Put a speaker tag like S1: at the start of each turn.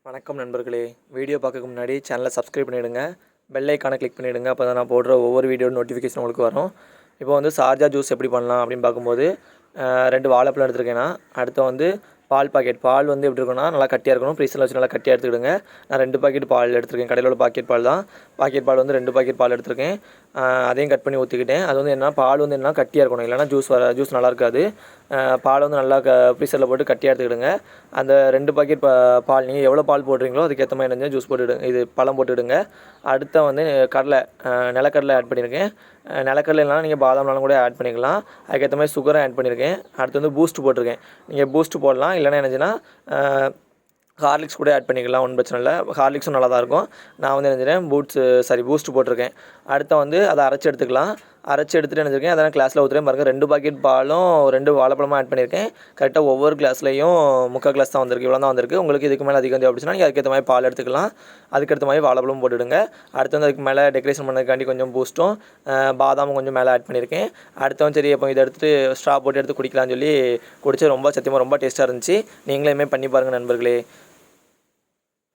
S1: வணக்கம் நண்பர்களே. வீடியோ பார்க்கறதுக்கு முன்னாடி சேனலை சப்ஸ்கிரைப் பண்ணிவிடுங்க. பெல் ஐக்கானை கிளிக் பண்ணிவிடுங்க. அப்போ தான் நான் போடுற ஒவ்வொரு வீடியோ நோட்டிஃபிகேஷன் உங்களுக்கு வரும். இப்போ வந்து சார்ஜா ஜூஸ் எப்படி பண்ணலாம் அப்படின்னு பார்க்கும்போது 2 வாழைப்பழம் எடுத்துருக்கேன்னா, அடுத்து வந்து பால் பாக்கெட். பால் வந்து எப்படி இருக்குன்னா நல்லா கட்டியாக இருக்கணும். ஃப்ரீசரில் வச்சு நல்லா கட்டியாக எடுத்துக்கிடுங்க. நான் 2 பாக்கெட் பால் எடுத்துருக்கேன். கடையில் உள்ள பாக்கெட் பால் தான். பாக்கெட் பால் வந்து 2 பாக்கெட் பால் எடுத்துருக்கேன். அதையும் கட் பண்ணி ஊற்றிக்கிட்டேன். அது வந்து என்ன, பால் வந்து என்ன கட்டியாக இருக்கணும், இல்லைனா ஜூஸ் நல்லா இருக்காது. பால் வந்து நல்லா ஃப்ரீசரில் போட்டு கட்டியாக எடுத்துக்கிடுங்க. அந்த 2 பாக்கெட் பால் நீங்கள் எவ்வளோ பால் போடுறீங்களோ அதுக்கேற்ற மாதிரி என்ன ஜூஸ் போட்டுவிடுங்க, இது பழம் போட்டுவிடுங்க. அடுத்த வந்து நிலக்கடலை ஆட் பண்ணியிருக்கேன். நிலக்கடலை இல்லைனா நீங்கள் பாதாம்னாலும் கூட ஆட் பண்ணிக்கலாம். அதுக்கேற்ற மாதிரி சுகரும் ஆட் பண்ணியிருக்கேன். அடுத்து வந்து பூஸ்ட் போட்டிருக்கேன். நீங்கள் பூஸ்ட் போடலாம், இல்லைனா என்னச்சுன்னா ஹார்லிக்ஸ் கூட ஆட் பண்ணிக்கலாம், ஒன்றும் பிரச்சனை இல்லை. ஹார்லிக்ஸும் நல்லா தான் இருக்கும். நான் வந்து நினைக்கிறேன் பூஸ்ட் போட்டிருக்கேன். அடுத்த வந்து அதை அரைச்சி எடுத்துக்கலாம். அரைச்சி எடுத்துகிட்டு நினைச்சிருக்கேன், அதெல்லாம் கிளாஸில் ஊற்றுறேன் பாருங்கள். 2 பாக்கெட் பாலும் 2 வாழைப்பழமும் ஆட் பண்ணியிருக்கேன். கரெக்டாக ஒவ்வொரு கிளாஸ்லையும் 3/4 கிளாஸ் தான் வந்திருக்கு, இவ்வளோ தான் வந்திருக்கு. உங்களுக்கு இதுக்கு மேலே அதிகம் தேவைப்படுச்சுன்னா நீங்கள் அதுக்கேற்ற மாதிரி பால் எடுத்துக்கலாம். அதுக்கேற்ற மாதிரி வாழைப்பழமும் போட்டுவிடுங்க. அடுத்து வந்து அதுக்கு மேலே டெக்கரேஷன் பண்ணதுக்காண்டி கொஞ்சம் பூஸ்ட்டும் பாதாமும் கொஞ்சம் மேலே ஆட் பண்ணியிருக்கேன். அடுத்து வந்து சரி அப்போ இதை எடுத்துகிட்டு ஸ்ட்ரா போட்டு எடுத்து குடிக்கலாம்னு சொல்லி குடிச்சு சத்தியமாக ரொம்ப டேஸ்ட்டாக இருந்துச்சு. நீங்களே பண்ணி பாருங்கள் நண்பர்களே.